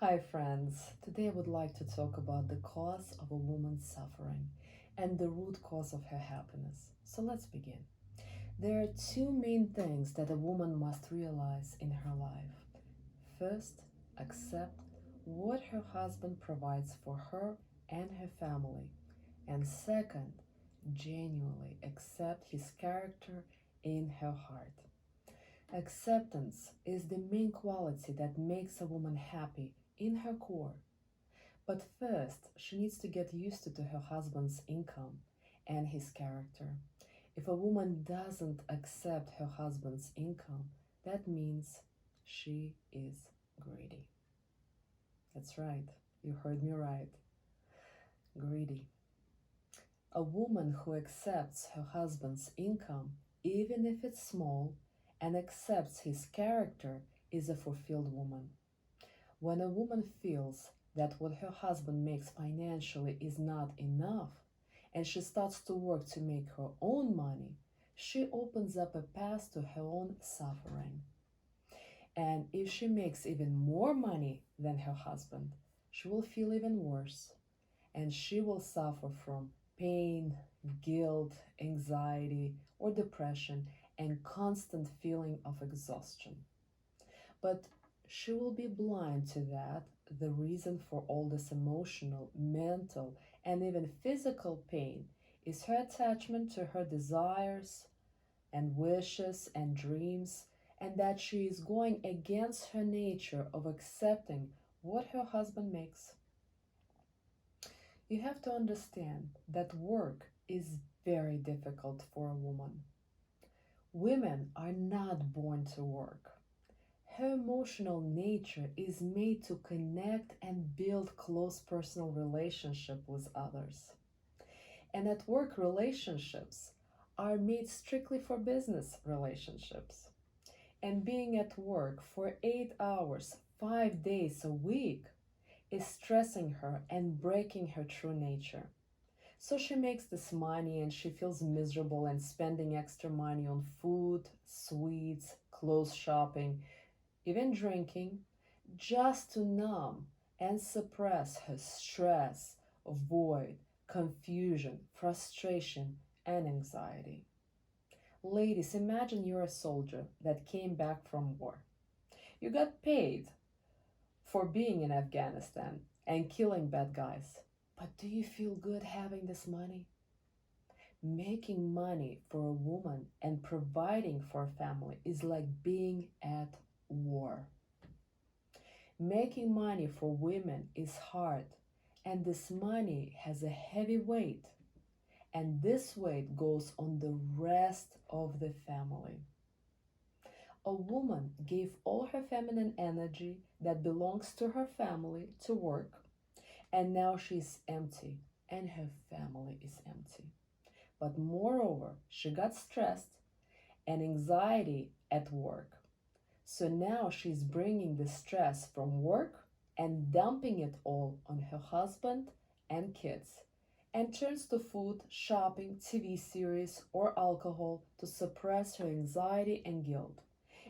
Hi, friends. Today I would like to talk about the cause of a woman's suffering and the root cause of her happiness. So let's begin. There are two main things that a woman must realize in her life. First, accept what her husband provides for her and her family. And second, genuinely accept his character in her heart. Acceptance is the main quality that makes a woman happy in her core. But first, she needs to get used to her husband's income and his character. If a woman doesn't accept her husband's income, that means she is greedy. That's right, you heard me right. Greedy. A woman who accepts her husband's income, even if it's small, and accepts his character is a fulfilled woman. When a woman feels that what her husband makes financially is not enough, and she starts to work to make her own money, she opens up a path to her own suffering. And if she makes even more money than her husband, she will feel even worse, and she will suffer from pain, guilt, anxiety, or depression, and constant feeling of exhaustion. But she will be blind to that the reason for all this emotional, mental, and even physical pain is her attachment to her desires and wishes and dreams, and that she is going against her nature of accepting what her husband makes. You have to understand that work is very difficult for a woman. Women are not born to work. Her emotional nature is made to connect and build close personal relationship with others. And at work relationships are made strictly for business relationships. And being at work for 8 hours, 5 days a week is stressing her and breaking her true nature. So she makes this money and she feels miserable and spending extra money on food, sweets, clothes shopping, even drinking, just to numb and suppress her stress, void, confusion, frustration, and anxiety. Ladies, imagine you're a soldier that came back from war. You got paid for being in Afghanistan and killing bad guys. But do you feel good having this money? Making money for a woman and providing for a family is like being at war. Making money for women is hard, and this money has a heavy weight, and this weight goes on the rest of the family. A woman gave all her feminine energy that belongs to her family to work, and now she's empty, and her family is empty. But moreover, she got stressed and anxiety at work. So now she's bringing the stress from work and dumping it all on her husband and kids, and turns to food, shopping, TV series, or alcohol to suppress her anxiety and guilt.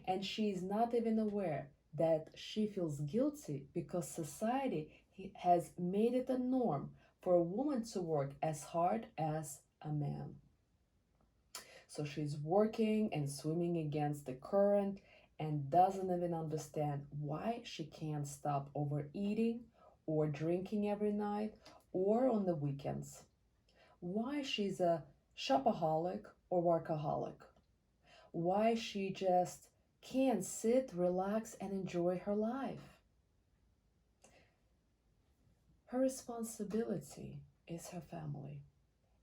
And she is not even aware that she feels guilty because society has made it a norm for a woman to work as hard as a man. So she's working and swimming against the current and doesn't even understand why she can't stop overeating or drinking every night or on the weekends. Why she's a shopaholic or workaholic. Why she just can't sit, relax, and enjoy her life. Her responsibility is her family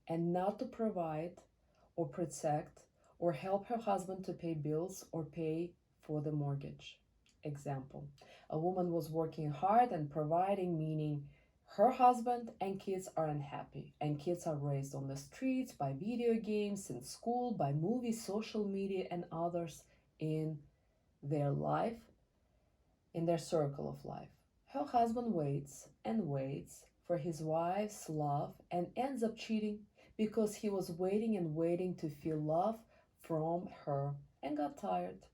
and not to provide or protect or help her husband to pay bills or pay for the mortgage. Example, a woman was working hard and providing, meaning her husband and kids are unhappy, and kids are raised on the streets by video games, in school, by movies, social media, and others in their life, in their circle of life. Her husband waits and waits for his wife's love and ends up cheating because he was waiting and waiting to feel love from her and got tired.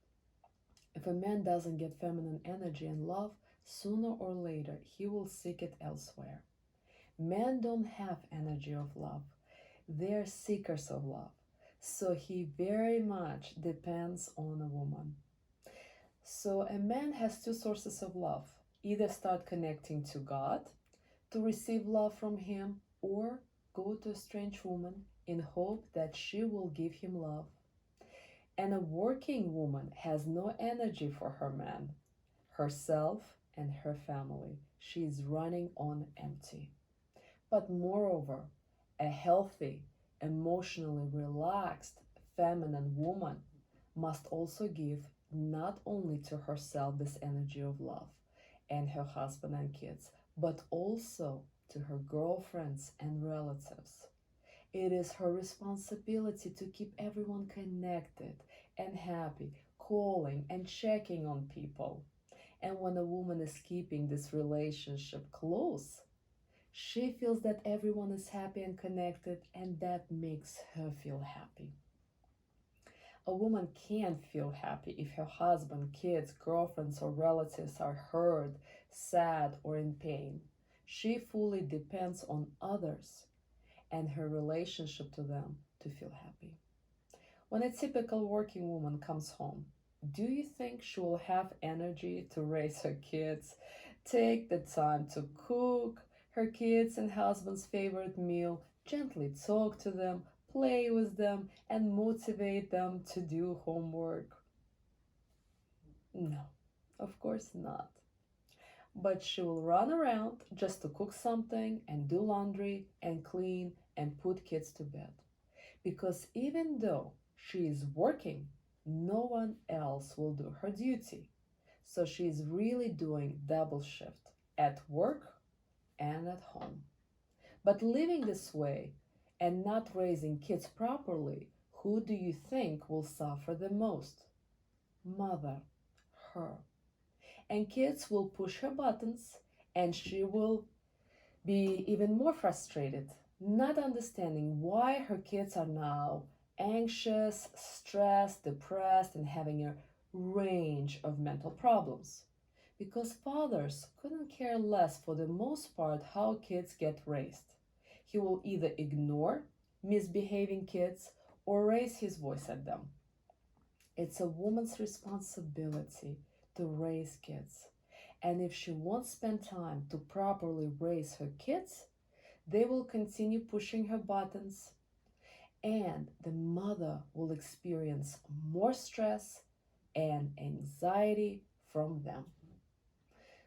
If a man doesn't get feminine energy and love, Sooner or later, he will seek it elsewhere. Men don't have energy of love, they're seekers of love. So he very much depends on a woman. So a man has two sources of love, either start connecting to God to receive love from him, or go to a strange woman in hope that she will give him love. And a working woman has no energy for her man, herself, and her family. She is running on empty. But moreover, a healthy, emotionally relaxed, feminine woman must also give not only to herself this energy of love and her husband and kids, but also to her girlfriends and relatives. It is her responsibility to keep everyone connected and happy, calling and checking on people. And when a woman is keeping this relationship close, she feels that everyone is happy and connected, and that makes her feel happy. A woman can't feel happy if her husband, kids, girlfriends, or relatives are hurt, sad, or in pain. She fully depends on others and her relationship to them to feel happy. When a typical working woman comes home, do you think she will have energy to raise her kids, take the time to cook her kids and husband's favorite meal, gently talk to them, play with them, and motivate them to do homework? No, of course not. But she will run around just to cook something and do laundry and clean and put kids to bed. Because even though she is working, no one else will do her duty. So she is really doing double shift at work and at home. But living this way and not raising kids properly, who do you think will suffer the most? Mother, her. And kids will push her buttons, and she will be even more frustrated, not understanding why her kids are now anxious, stressed, depressed, and having a range of mental problems. Because fathers couldn't care less for the most part how kids get raised. He will either ignore misbehaving kids or raise his voice at them. It's a woman's responsibility to raise kids. And if she won't spend time to properly raise her kids, they will continue pushing her buttons, and the mother will experience more stress and anxiety from them.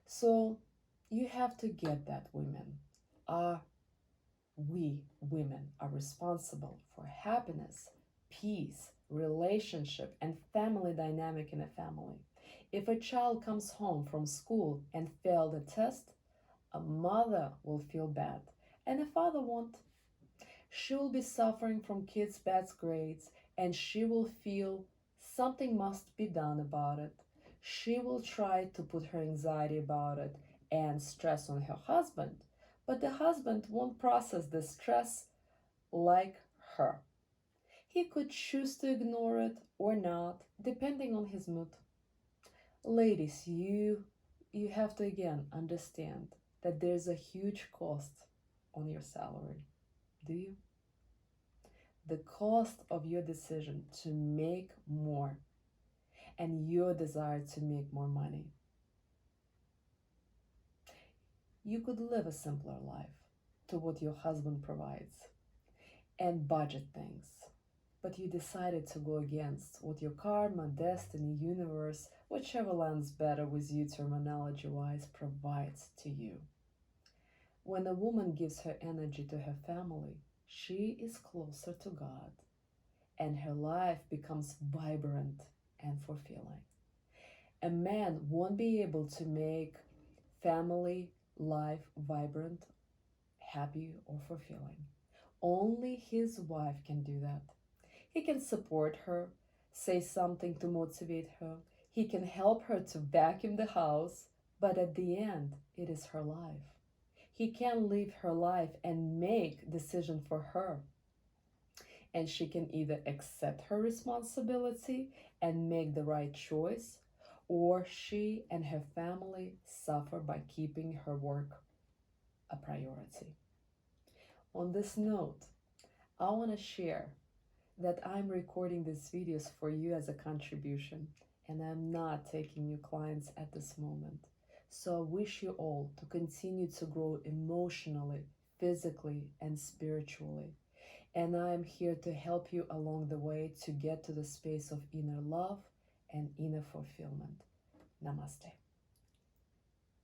So you have to get that, women. Are we women are responsible for happiness, peace, relationship, and family dynamic in a family. If a child comes home from school and failed a test, a mother will feel bad, and a father won't. She will be suffering from kids' bad grades, and she will feel something must be done about it. She will try to put her anxiety about it and stress on her husband, but the husband won't process the stress like her. He could choose to ignore it or not, depending on his mood. Ladies, you have to again understand that there's a huge cost on your salary. Do you? The cost of your decision to make more and your desire to make more money. You could live a simpler life to what your husband provides and budget things, but you decided to go against what your karma, destiny, universe, whichever lands better with you terminology wise, provides to you. When a woman gives her energy to her family, she is closer to God and her life becomes vibrant and fulfilling. A man won't be able to make family life vibrant, happy, or fulfilling. Only his wife can do that. He can support her, say something to motivate her. He can help her to vacuum the house, but at the end, it is her life. He can live her life and make decision for her. And she can either accept her responsibility and make the right choice, or she and her family suffer by keeping her work a priority. On this note, I want to share that I'm recording these videos for you as a contribution, and I'm not taking new clients at this moment. So I wish you all to continue to grow emotionally, physically, and spiritually. And I'm here to help you along the way to get to the space of inner love and inner fulfillment. Namaste.